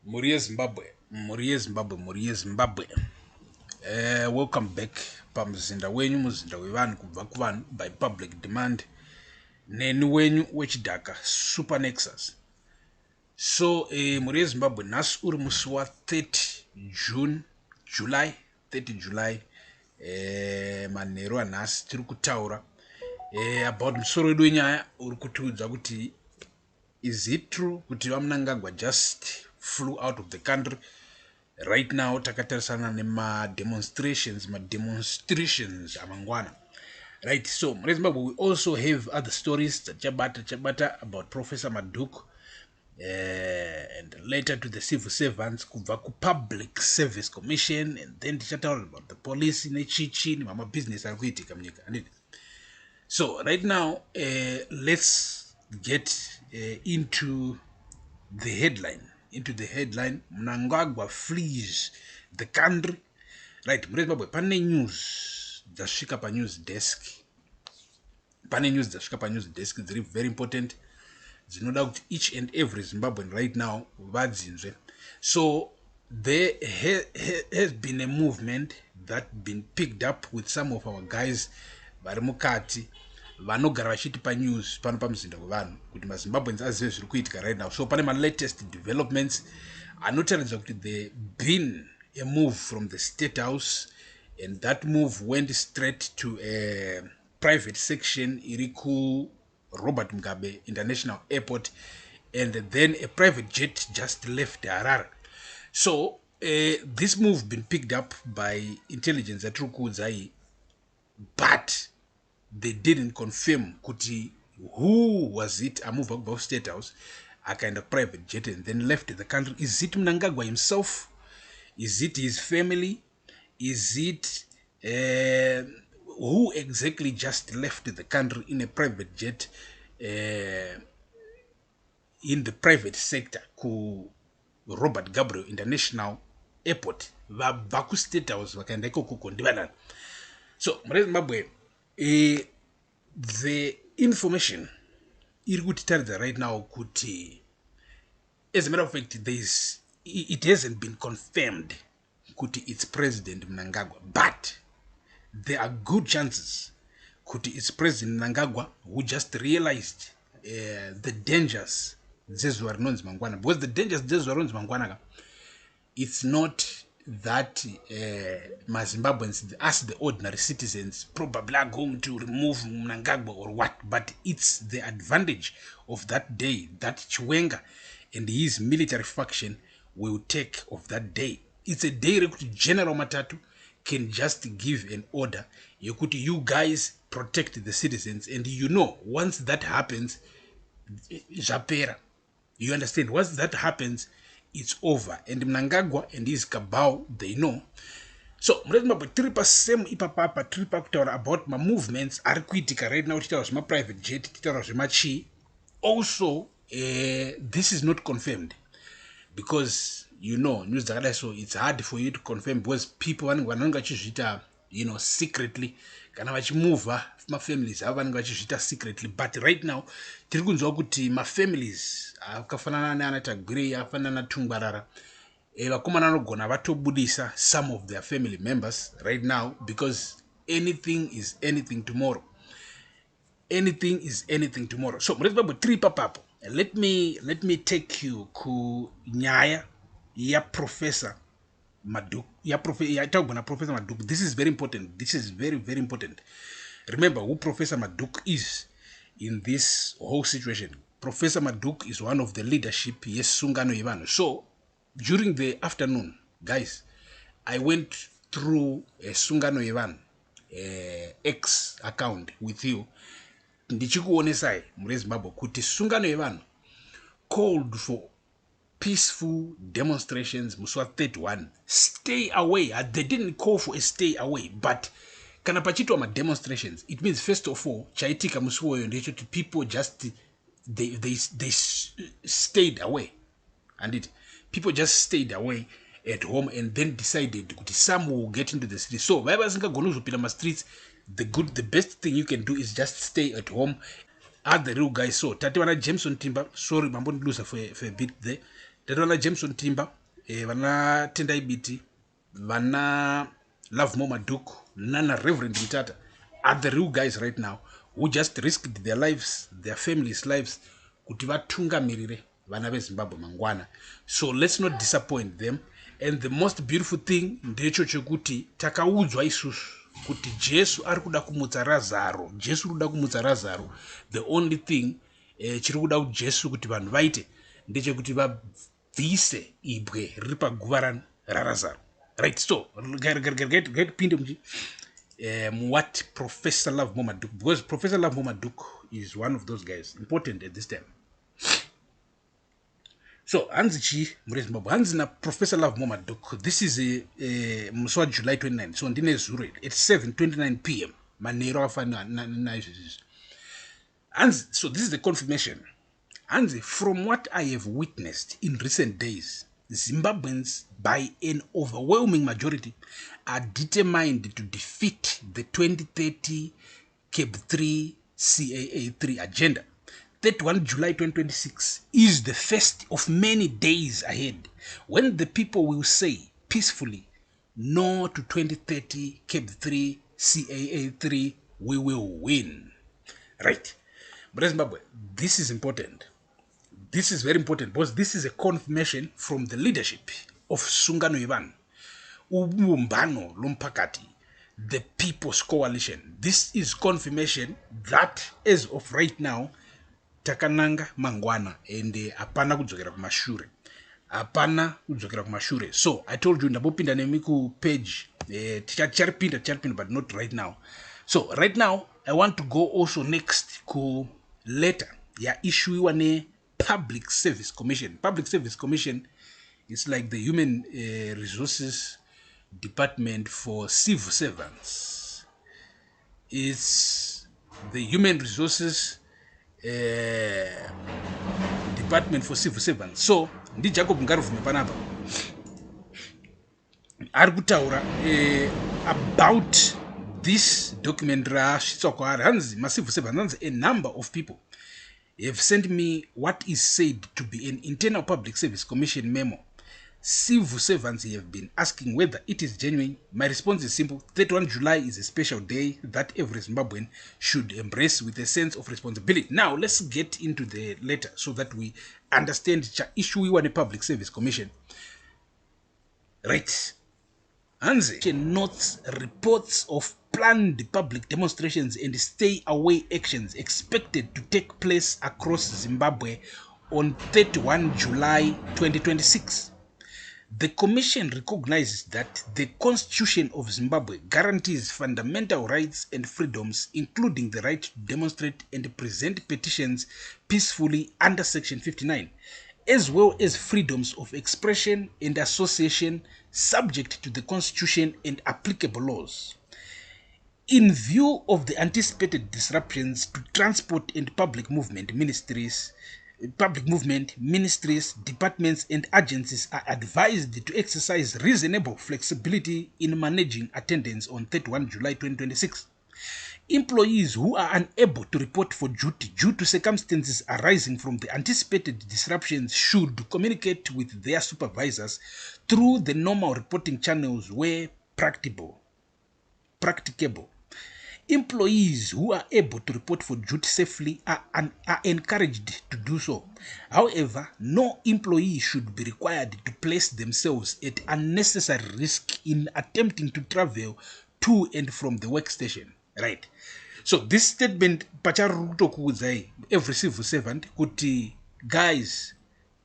Muriye Zimbabwe, Muriye Zimbabwe, Muriye Zimbabwe. Welcome back. Pamzinda wenyu muzinda wevanhu kubva kuvanhu by public demand. Neni wenyu wechidhaka Super Nexus. So Muriye Zimbabwe nhasi uri musi wa 30 June, July 30 July. Manheru anhasi tiri kutaura about musoro wedu wenyaya uri kutiudza kuti is it true kuti Mnangagwa just flew out of the country? Right now takatarisana demonstrations amangwana. Right, so Muriye Zimbabwe, we also have other stories that chabata about Professor Maduk and later to the civil servants kubva ku Public Service Commission, and then tichataura about the police nechichi nemama business ari kuitika munyika. So right now let's get into the headline. Mnangagwa flees the country. Right, Muriye Zimbabwe, pane news dzasvika pa news desk. It's very important. Dzinoda kuti each and every Zimbabwean right now vadzinzwe. So there has been a movement that been picked up with some of our guys vari mukati vanogara vachitipa news pano pamuzinda wevanhu kuti maZimbabweans azive zviri kuitika right now. So pane latest developments anotaridza kuti there been a move from the State House, and that move went straight to a private section iri ku Robert Mugabe International Airport, and then a private jet just left Harare. So this move been picked up by intelligence at Rukudzai, but they didn't confirm kuti who was it a move above State House, a kind of private jet, and then left the country. Is it Mnangagwa himself? Is it his family? Is it who exactly just left the country in a private jet in the private sector ku Robert Gabriel International Airport? Vabaku State House vakaenda ikoko ndivanani. So Muriye Zimbabwe, the information iri kutitaridza right now kuti, as a matter of fact, it hasn't been confirmed kuti it's President Mnangagwa, but there are good chances kuti it's President Mnangagwa who just realized the dangers dzezuva rinonzi mangwana, because the dangers dzezuva rinonzi mangwana, it's not that Zimbabweans, us the ordinary citizens, probably are going to remove Mnangagwa or what, but it's the advantage of that day that Chiwenga and his military faction will take of that day. It's a day that General Matatu can just give an order, you guys protect the citizens, and once that happens, Japera, you understand, once that happens, it's over, and Mnangagwa and his cabal, they know. So Muriye Zimbabwe, tiripa same ipapapa tiripa kutaura about my movements ari kuitika right now, titaura zvema private jet, titaura zvema chi. Also this is not confirmed because news dzakadai, so it's hard for you to confirm because people vanenge vachizviita secretly, kana vachimuvha mafamilies avo vanenge vachizviita secretly, but right now tiri kunzwa kuti mafamilies akafanana neana Tagwirei, akafanana naTungwarara, vakomana vanogona vatobudisa some of their family members right now, because anything is anything tomorrow. Anything is anything tomorrow. So Muriye Zimbabwe, tiri papapo. Let me take you ku nyaya ya Professor Maduk. Professor Maduk. This is very important. This is very, very important. Remember who Professor Maduk is in this whole situation. Professor Maduk is one of the leadership, yes, Sungano Ivano. So during the afternoon, guys, I went through a Sungano Ivan X account with you. Ndichikuonesai Muriye Zimbabwe kuti Sungano Ivan called for peaceful demonstrations musi wa 31. Stay away. They didn't call for a stay away, but kana pachitwa ma demonstrations, it means first of all chaitika musi woyo ndechoti people just they stayed away, and people just stayed away at home, and then decided that some will get into the city. So the best thing you can do is just stay at home. Are the real guys. So Tatiwana Jameson Timber, sorry, I'm going to lose for a bit there. Vana Jameson Timber, vana Tendai Biti, vana Love Moma Duke, Nana Reverend Mutata are the real guys right now who just risked their lives, their families' lives, kuti vatunga mirire vana veZimbabwe mangwana. So let's not disappoint them. And the most beautiful thing ndecho chekuti takaudzwa isusu kuti Jesu ari kuda kumutsa Lazaro. Jesu kuda kumutsa Lazaro. The only thing chiri kuda kuti Jesu kuti vanhu vaite ndechekuti vabvise ibwe riri paguva raLazaro. Right, so get pinde mji what Professor Love Moma Duke, because Professor Love Moma Duke is one of those guys important at this time. So Hanzichi Zimbabwe, Hanzina Professor Love Moma Duke. This is a Muswa July 29. So Ndine Zure at 7:29 p.m. Manero afana. So this is the confirmation. And from what I have witnessed in recent days, Zimbabweans, by an overwhelming majority, are determined to defeat the 2030 CAB 3 CAA 3 agenda. 31 July 2026 is the first of many days ahead when the people will say peacefully no to 2030 CAB 3 CAA 3. We will win. Right. But Zimbabwe, this is important. This is very important because this is a confirmation from the leadership of Sungano Ivan, Ubumbano Lumpakati, the People's Coalition. This is confirmation that as of right now, takananga mangwana and apana kudzokera kumashure. Apana kudzokera kumashure. So I told you ndabopinda nemiku page charpinda but not right now. So right now I want to go also next ku letter ya issue wane Public Service Commission. Public Service Commission is like the Human Resources Department for civil servants. It's the Human Resources Department for civil servants. So, ndi Jacob Ngaruvume panapa ari kutaura about this document rashitswa hanzi civil servants. A number of people have sent me what is said to be an internal Public Service Commission memo. Civil servants have been asking whether it is genuine. My response is simple. 31 July is a special day that every Zimbabwean should embrace with a sense of responsibility. Now, let's get into the letter so that we understand the issue we want a Public Service Commission. Right. Hanze notes reports of planned public demonstrations and stay away actions expected to take place across Zimbabwe on 31 July 2026. The Commission recognizes that the Constitution of Zimbabwe guarantees fundamental rights and freedoms, including the right to demonstrate and present petitions peacefully under Section 59, as well as freedoms of expression and association subject to the Constitution and applicable laws. In view of the anticipated disruptions to transport and public movement, ministries, departments and agencies are advised to exercise reasonable flexibility in managing attendance on 31 July 2026. Employees who are unable to report for duty due to circumstances arising from the anticipated disruptions should communicate with their supervisors through the normal reporting channels where practicable. Employees who are able to report for duty safely are encouraged to do so. However, no employee should be required to place themselves at unnecessary risk in attempting to travel to and from the workstation. Right. So this statement, every civil servant, kuti guys,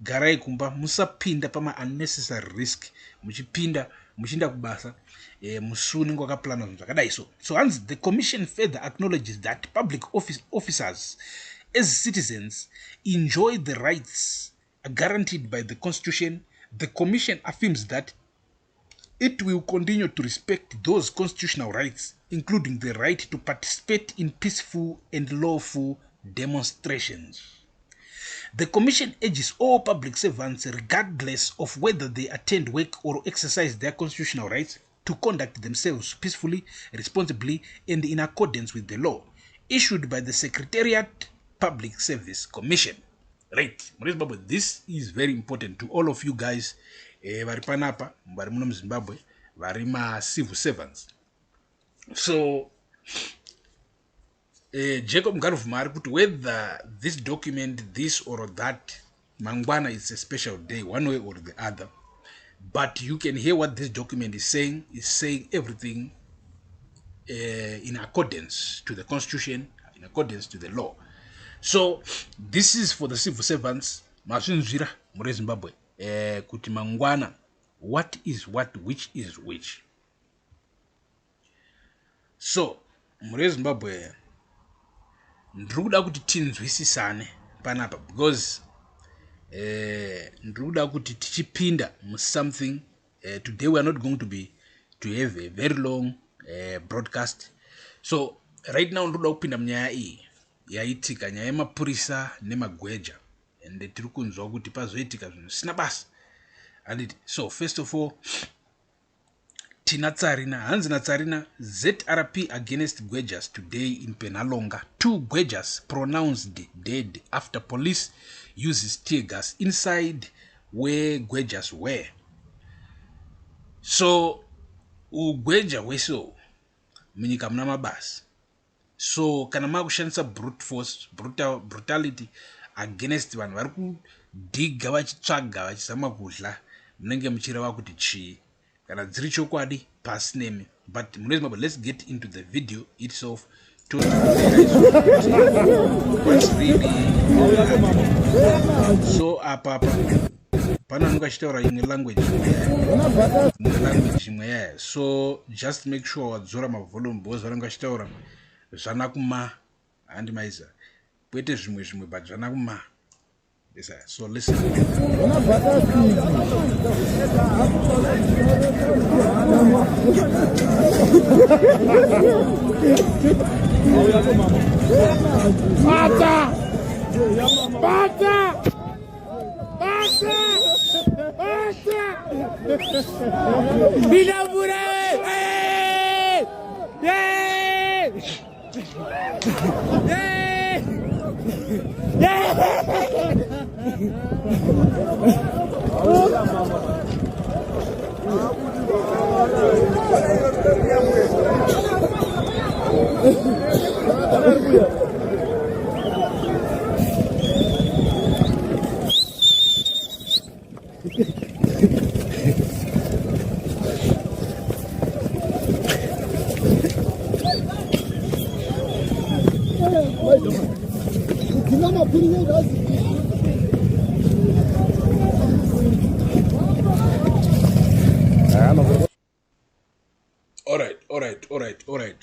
garai kumba, musapinda pama unnecessary risk, muchipinda, mushinda kubasa, musuni ngoka plano mzakadai so. So hence the Commission further acknowledges that public officers as citizens enjoy the rights guaranteed by the Constitution. The Commission affirms that it will continue to respect those constitutional rights, including the right to participate in peaceful and lawful demonstrations. The Commission urges all public servants, regardless of whether they attend work or exercise their constitutional rights, to conduct themselves peacefully, responsibly, and in accordance with the law issued by the Secretariat Public Service Commission. Right, Zimbabwe, this is very important to all of you guys. Vari panapa, vari muno muZimbabwe, vari civil servants. So, Jacob Ngaruvuma ari kuti whether this document, this or that, Mangwana is a special day, one way or the other. But you can hear what this document is saying. It's saying everything in accordance to the constitution, in accordance to the law. So this is for the civil servants. Masunzira muri Zimbabwe. Kuti Mangwana, what is what, which is which. So muri Zimbabwe, ndiri kuda kuti tinzwisisane panapa, because ndiri kuda kuti tichipinda something. Today we are not going to have a very long broadcast. So right now ndiri kuda kupinda munyaya iyi yaitika, nyaya yemapurisa nemagweja, ende tiri kunzwa kuti pazoitika zvinhu zvisina basa. And so first of all, Tina Tsarina, hanzi naTsarina, ZRP against Gwejas today in Penalonga. 2 Gwejas pronounced dead after police uses tear gas inside where Gwejas were. So, ugweja weso, munyika muna mabasa. So, kana makushandisa brute force, brutality against vanhu vari kudhiga vachitsvaga vachizama kudla, munenge muchireva kuti chii. Kana dziri chokwadi pasi nemi. But let's get into the video itself to what's really so apa pana nungachitaura imwe language imwe yaya. So just make sure wadzora mavolume, because vanenge vachitaura zvanakuma handi maiza kwete zvimwe but zvanakuma. Yes, so listen.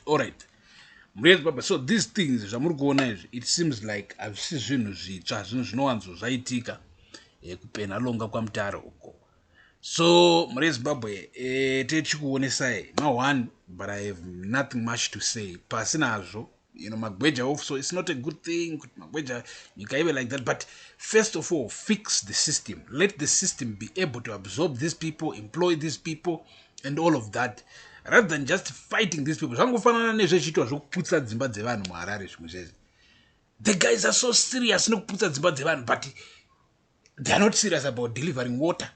All right. So these things, it seems like I've seen zvinhu zvitsva, zvinhu zvinowanzo zvaitika kupenalonga kwamutare uko. So muri Zimbabwe techikuonesai one, but I have nothing much to say. Pasinazvo, magweja off, so it's not a good thing. Magweja, you can even like that. But first of all, fix the system. Let the system be able to absorb these people, employ these people, and all of that, rather than just fighting these people. The guys are so serious, but they are not serious about delivering water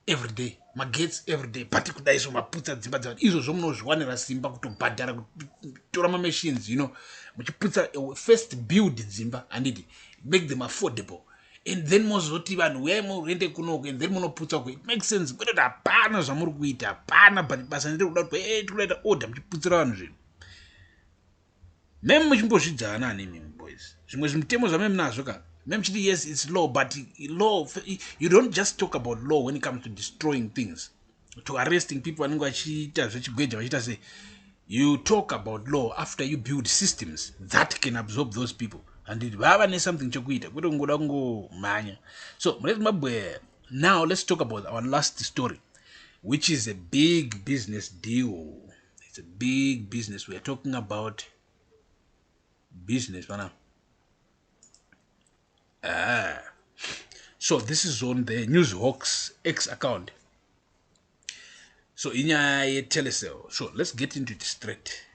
every day, magets every day. But kudaiso maputsa dzimba dzevanhu izvo zvomunozviwanira simba kutobhadhara kutora machines, muchiputsa first build dzimba and make them affordable, and then mozoti vanhu uyai muende kunoko, and then munoputsa ko. It makes sense. Kwete kuti hapana zvamuri kuita, hapana, but basa ndiri kuda kuti tikudaita order muchiputsira vanhu zvinhu. Meme muchimbozvidzana nemi boys, zvimwe zvimutemo zvameme nazvo ka. Yes, it's law, but law, you don't just talk about law when it comes to destroying things, to arresting people. You talk about law after you build systems that can absorb those people, and it will something to quit. So now let's talk about our last story, which is a big business deal. It's a big business. We are talking about business. So this is on the Newshawks X account. So in your Telecel. So let's get into it straight.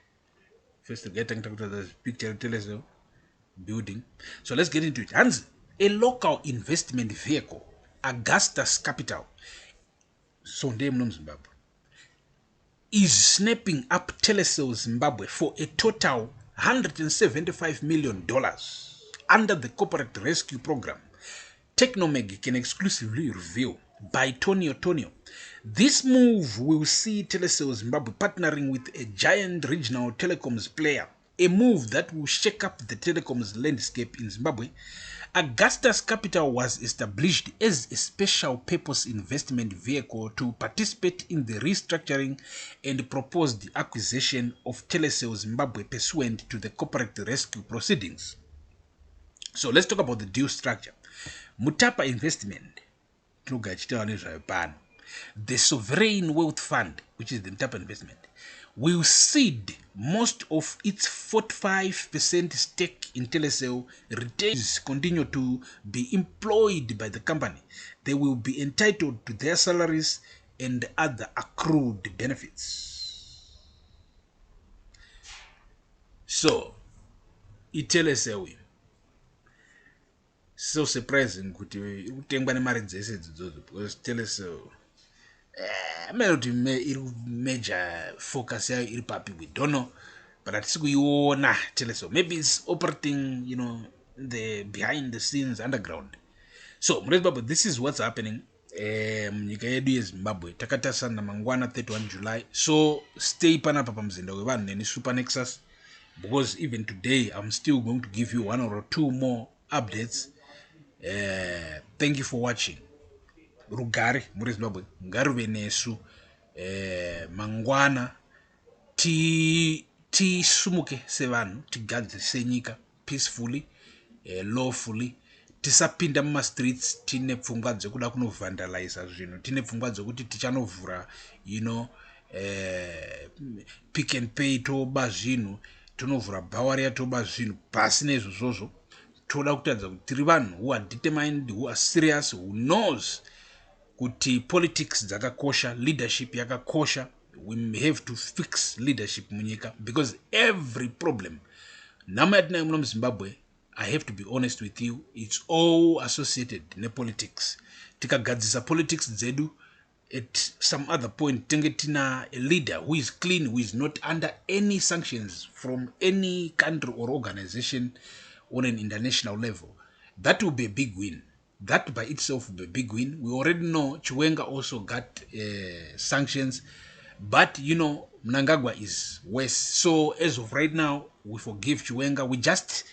First, to get into the picture of Telecel building. So let's get into it. Hans, a local investment vehicle, Augustus Capital, so name Zimbabwe, is snapping up Telecel Zimbabwe for a total $175 million under the Corporate Rescue Program. Technomeg can exclusively reveal by Tonio Tonio. This move will see Telecel Zimbabwe partnering with a giant regional telecoms player, a move that will shake up the telecoms landscape in Zimbabwe. Augustus Capital was established as a special purpose investment vehicle to participate in the restructuring and proposed acquisition of Telecel Zimbabwe pursuant to the corporate rescue proceedings. So let's talk about the deal structure. Mutapa Investment, the Sovereign Wealth Fund, which is the Mutapa Investment, will cede most of its 45% stake in Telecel. Retainers continue to be employed by the company. They will be entitled to their salaries and other accrued benefits. So, Telecel, so surprising kuti utengwa nemari dzese dzidzodzo, because Telecel major focus yayo iri papi, we don't know, but hatisi kuiona Telecel. Maybe it's operating, the behind the scenes underground. So Zimbabwe, this is what's happening munyika yedu yeZimbabwe. Takatasana mangwana 31 July. So stay panapa pamzinda wevanhu neni Super Nexus, because even today I'm still going to give you one or two more updates. Thank you for watching. Rugare muri Zimbabwe ngaruve nesu mangwana tisumuke sevanhu, tigadzise nyika peacefully, lawfully. Tisapinda muma streets tine pfungwa dzekuda kunovandalize zvinhu, tine pfungwa dzekuti tichanovhura pick and pay toba zvinhu, tonovhura bhawaria toba zvinhu. Pasina izvozvo toda kutaridza kuti tiri vanhu who are determined, who are serious, who knows kuti politics dzakakosha, leadership yakakosha. We have to fix leadership munyika, because every problem nama yatinayo muno muZimbabwe, I have to be honest with you, it's all associated ne politics. Tikagadzisa politics dzedu, at some other point tenge tina a leader who is clean, who is not under any sanctions from any country or organization on an international level. That will be a big win. That by itself will be a big win. We already know Chiwenga also got sanctions, but Mnangagwa is worse. So as of right now, we forgive Chiwenga. We just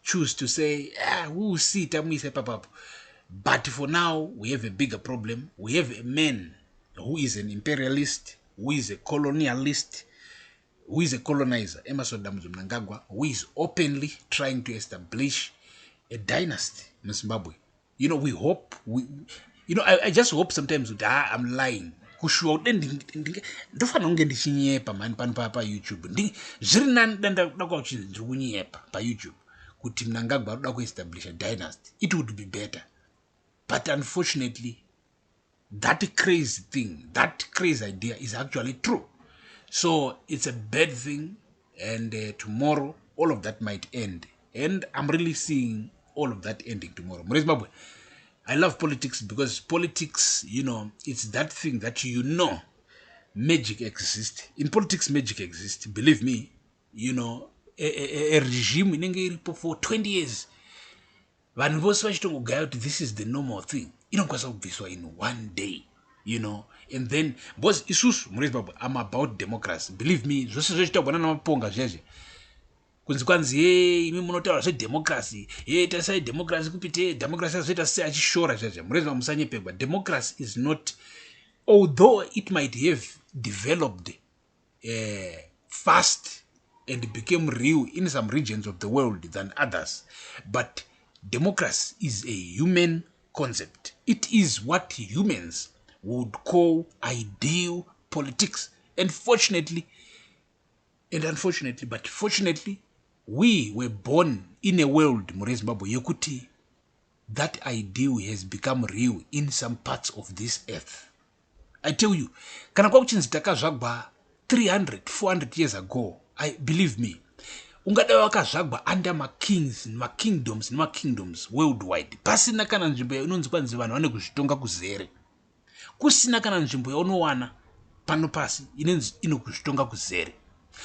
choose to say, we will see. But for now, we have a bigger problem. We have a man who is an imperialist, who is a colonialist, who is a colonizer, Emerson Mnangagwa, who is openly trying to establish a dynasty in Zimbabwe. We hope, I just hope sometimes that I'm lying. Kushua ndofana unge ndichinyepa mani pano pa YouTube. Zviri nani ndakwa kuchinzi kunyepa pa YouTube kuti Mnangagwa aruda kuestablish a dynasty. It would be better. But unfortunately, that crazy thing, that crazy idea is actually true. So it's a bad thing, and tomorrow all of that might end. And I'm really seeing all of that ending tomorrow. Zimbabwe, I love politics because politics, it's that thing that magic exists. In politics, magic exists. Believe me, a regime in for 20 years. Vanhu vose vachitongogaya kuti this is the normal thing, inokwanisa kubviswa in one day, and then because isusu muri Zimbabwe, I'm about democracy. Believe me, zvose zvichitaurwa namaponga zvezve kunzi kwanzi imi munotaura zvedemocracy, tasai democracy kupite democracy azoita sei achishora zvezve. Muri Zimbabwe musanyepegwa. Democracy is not, although it might have developed fast and became real in some regions of the world than others, but democracy is a human concept. It is what humans would call ideal politics. And fortunately, but fortunately, we were born in a world, Zimbabwe, yokuti, that ideal has become real in some parts of this earth. I tell you, kana kwa kuchinzi takazvagwa 300, 400 years ago, believe me, ungada wakazvagwa under makings nemakingdoms worldwide pasina kana nzvimbo inonzi kwanzi vanhu vane kuzvitonga kuzere, kusina kana nzvimbo yaunowana pano pasi inonzi ino kuzvitonga kuzere.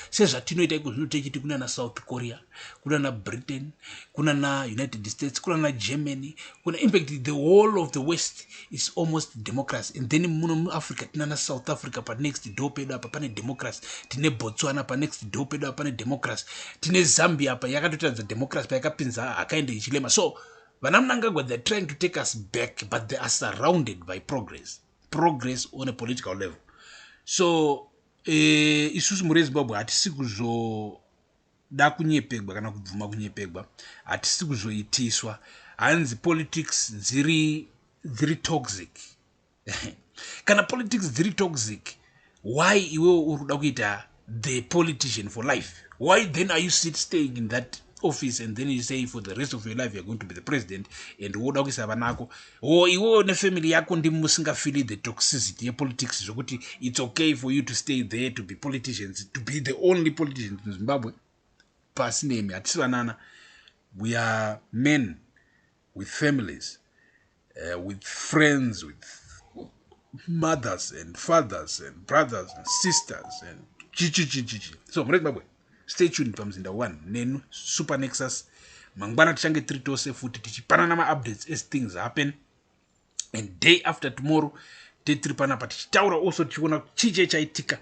Sezvatinoita iko zvino techiti kuna na South Korea, kuna na Britain, kuna na United States, kuna na Germany, kuna in fact the whole of the West is almost democracy. And then muno mu Africa tina na South Africa pa next door pedo apa pane democracy, tine Botswana pa next door pedo apa pane democracy, tine Zambia pa yakatotadza democracy pa yakapinza akaenda ichilema. So vana Mnangagwa, they're trying to take us back, but they are surrounded by progress on a political level. So isusu muri Zimbabwe hatisi kuzoda kunyepegwa kana kubvuma kunyepegwa, hatisi kuzoitiswa. Hanzi politics dziri toxic. Kana politics dziri toxic, why iwe uri kuda kuita the politician for life? Why then are you staying in that office and then you say for the rest of your life you're going to be the president and woda kuisa vanako? Iwe nefamily yako ndi musingafili the toxicity ye politics zvokuti it's okay for you to stay there to be politicians, to be the only politicians in Zimbabwe? Pasi nemi hatisi vanana. We are men with families, with friends, with mothers and fathers and brothers and sisters and chichi. So mure Zimbabwe, stay tuned pamzinda 1 nenu Super Nexus. Mangwana tichange tiri tose futi tichipanana ma-updates as things happen, and day after tomorrow tiri panapa tichitaura also tichiona chiche chaitika